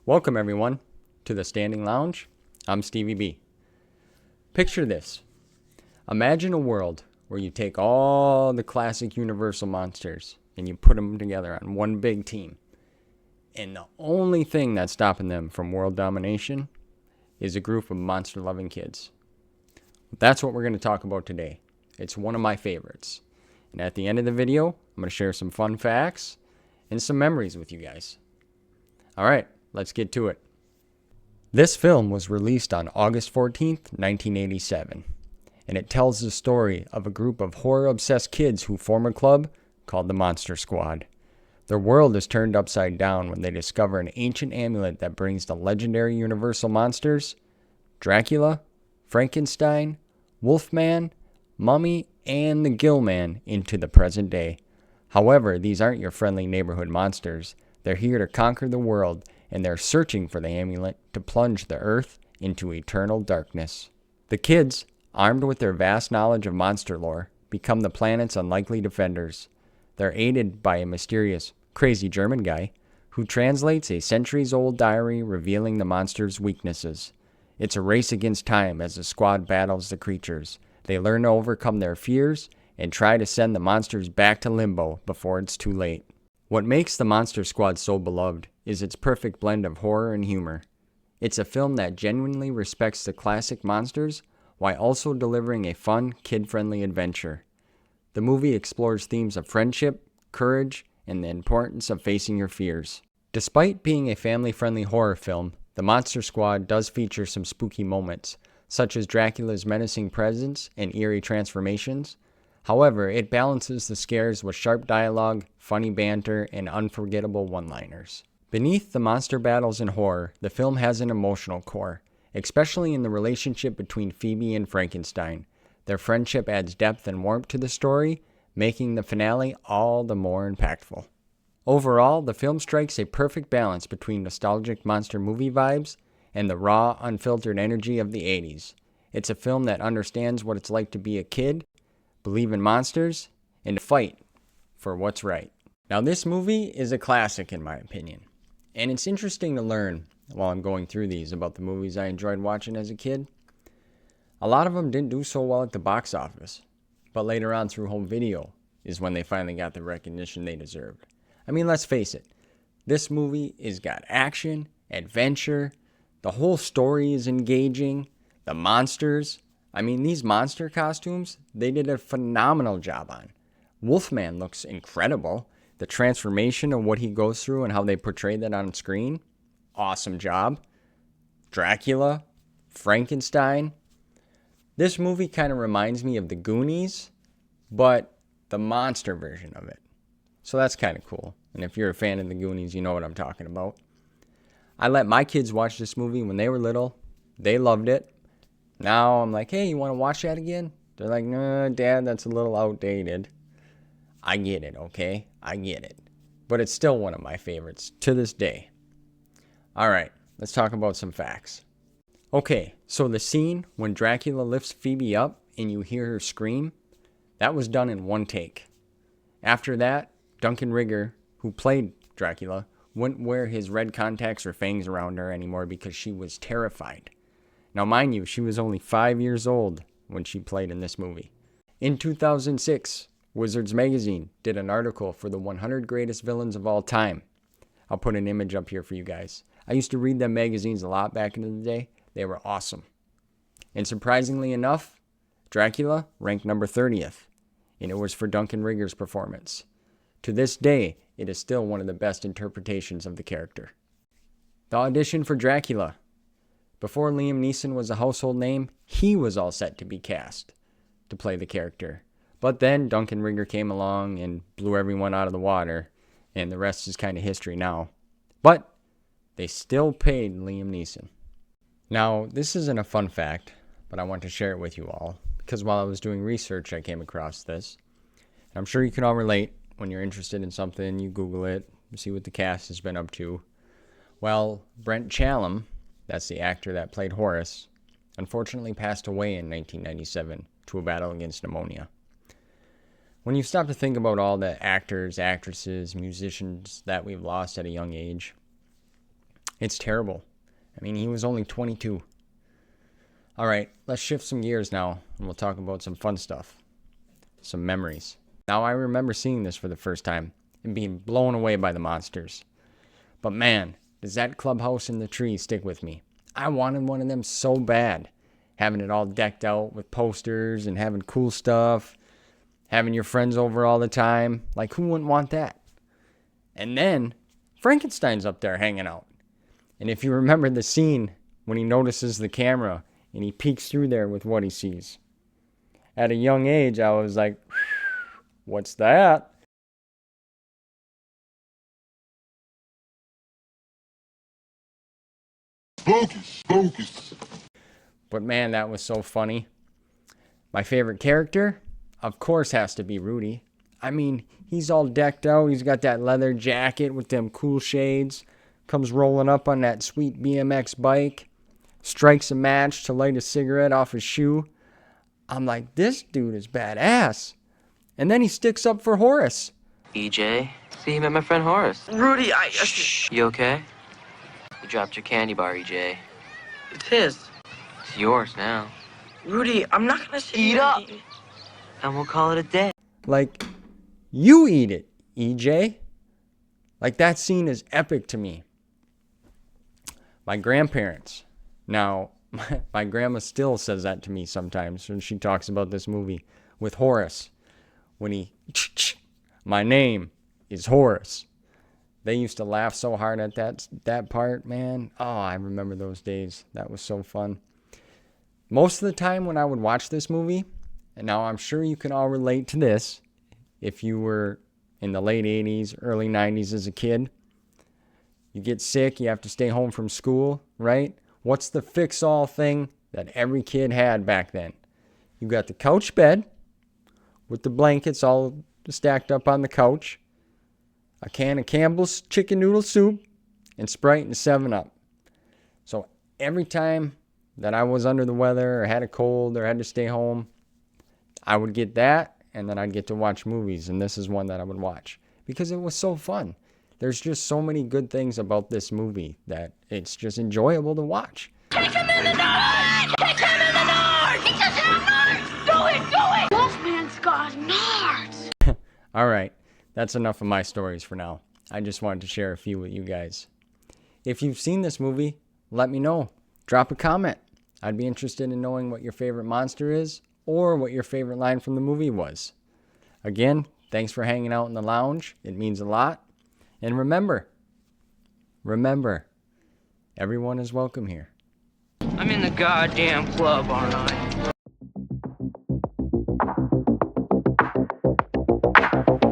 Welcome everyone to the Standing Lounge. I'm Stevie B. Picture this. Imagine a world where you take all the classic Universal monsters and you put them together on one big team. And the only thing that's stopping them from world domination is a group of monster-loving kids. That's what we're going to talk about today. It's one of my favorites. And at the end of the video, I'm going to share some fun facts and some memories with you guys. All right, let's get to it. This film was released on August 14th, 1987. And it tells the story of a group of horror-obsessed kids who form a club called the Monster Squad. Their world is turned upside down when they discover an ancient amulet that brings the legendary Universal monsters, Dracula, Frankenstein, Wolfman, Mummy, and the Gill-Man into the present day. However, these aren't your friendly neighborhood monsters. They're here to conquer the world, and they're searching for the amulet to plunge the earth into eternal darkness. The kids, armed with their vast knowledge of monster lore, become the planet's unlikely defenders. They're aided by a mysterious, crazy German guy who translates a centuries-old diary revealing the monster's weaknesses. It's a race against time as the squad battles the creatures. They learn to overcome their fears and try to send the monsters back to limbo before it's too late. What makes the Monster Squad so beloved is its perfect blend of horror and humor. It's a film that genuinely respects the classic monsters while also delivering a fun, kid-friendly adventure. The movie explores themes of friendship, courage, and the importance of facing your fears. Despite being a family-friendly horror film, The Monster Squad does feature some spooky moments, such as Dracula's menacing presence and eerie transformations. However, it balances the scares with sharp dialogue, funny banter, and unforgettable one-liners. Beneath the monster battles and horror, the film has an emotional core, especially in the relationship between Phoebe and Frankenstein. Their friendship adds depth and warmth to the story, making the finale all the more impactful. Overall, the film strikes a perfect balance between nostalgic monster movie vibes and the raw, unfiltered energy of the 80s. It's a film that understands what it's like to be a kid, believe in monsters, and to fight for what's right. Now, this movie is a classic in my opinion, and it's interesting to learn while I'm going through these about the movies I enjoyed watching as a kid. A lot of them didn't do so well at the box office, but later on through home video is when they finally got the recognition they deserved. I mean, let's face it, this movie has got action, adventure, the whole story is engaging, the monsters. I mean, these monster costumes, they did a phenomenal job on. Wolfman looks incredible. The transformation of what he goes through and how they portray that on screen, awesome job. Dracula, Frankenstein. This movie kind of reminds me of the Goonies, but the monster version of it. So that's kind of cool. And if you're a fan of the Goonies, you know what I'm talking about. I let my kids watch this movie when they were little. They loved it. Now I'm like, hey, you want to watch that again? They're like, no, Dad, that's a little outdated. I get it, okay? I get it. But it's still one of my favorites to this day. All right, let's talk about some facts. Okay, so the scene when Dracula lifts Phoebe up and you hear her scream, that was done in one take. After that, Duncan Rigger, who played Dracula, wouldn't wear his red contacts or fangs around her anymore because she was terrified. Now, mind you, she was only 5 years old when she played in this movie. In 2006, Wizards Magazine did an article for the 100 greatest villains of all time. I'll put an image up here for you guys. I used to read them magazines a lot back in the day. They were awesome. And surprisingly enough, Dracula ranked number 30th, and it was for Duncan Rigger's performance. To this day, it is still one of the best interpretations of the character. The audition for Dracula. Before Liam Neeson was a household name, he was all set to be cast to play the character. But then Duncan Rigger came along and blew everyone out of the water, and the rest is kind of history now. But they still paid Liam Neeson. Now, this isn't a fun fact, but I want to share it with you all, because while I was doing research, I came across this. I'm sure you can all relate. When you're interested in something, you Google it, see what the cast has been up to. Well, Brent Challam, that's the actor that played Horace, unfortunately passed away in 1997 to a battle against pneumonia. When you stop to think about all the actors, actresses, musicians that we've lost at a young age, it's terrible. I mean, he was only 22. All right, let's shift some gears now, and we'll talk about some fun stuff, some memories. Now, I remember seeing this for the first time and being blown away by the monsters. But man, does that clubhouse in the tree stick with me. I wanted one of them so bad. Having it all decked out with posters and having cool stuff. Having your friends over all the time. Like, who wouldn't want that? And then, Frankenstein's up there hanging out. And if you remember the scene when he notices the camera and he peeks through there with what he sees. At a young age, I was like, what's that? Focus. But man, that was so funny. My favorite character, of course, has to be Rudy. I mean, he's all decked out. He's got that leather jacket with them cool shades. Comes rolling up on that sweet BMX bike. Strikes a match to light a cigarette off his shoe. I'm like, this dude is badass. And then he sticks up for Horace. EJ, see, you met my friend Horace. Rudy, Shh. You okay? You dropped your candy bar, EJ. It's his. It's yours now. Rudy, I'm not gonna sit Eat here up. and eat it. And we'll call it a day. Like, you eat it, EJ. Like, that scene is epic to me. My grandparents. Now, my grandma still says that to me sometimes when she talks about this movie with Horace. When he, my name is Horace. They used to laugh so hard at that part, man. Oh, I remember those days. That was so fun. Most of the time when I would watch this movie, and now I'm sure you can all relate to this, if you were in the late 80s, early 90s as a kid, you get sick, you have to stay home from school, right? What's the fix-all thing that every kid had back then? You got the couch bed with the blankets all stacked up on the couch, a can of Campbell's chicken noodle soup, and Sprite and 7-Up. So every time that I was under the weather or had a cold or had to stay home, I would get that, and then I'd get to watch movies, and this is one that I would watch because it was so fun. There's just so many good things about this movie that it's just enjoyable to watch. Take him in the Nards! Take him in the Nards! He doesn't have Nards! Do it! Wolfman's got Nards! All right, that's enough of my stories for now. I just wanted to share a few with you guys. If you've seen this movie, let me know. Drop a comment. I'd be interested in knowing what your favorite monster is or what your favorite line from the movie was. Again, thanks for hanging out in the lounge. It means a lot. And remember, everyone is welcome here. I'm in the goddamn club, aren't I?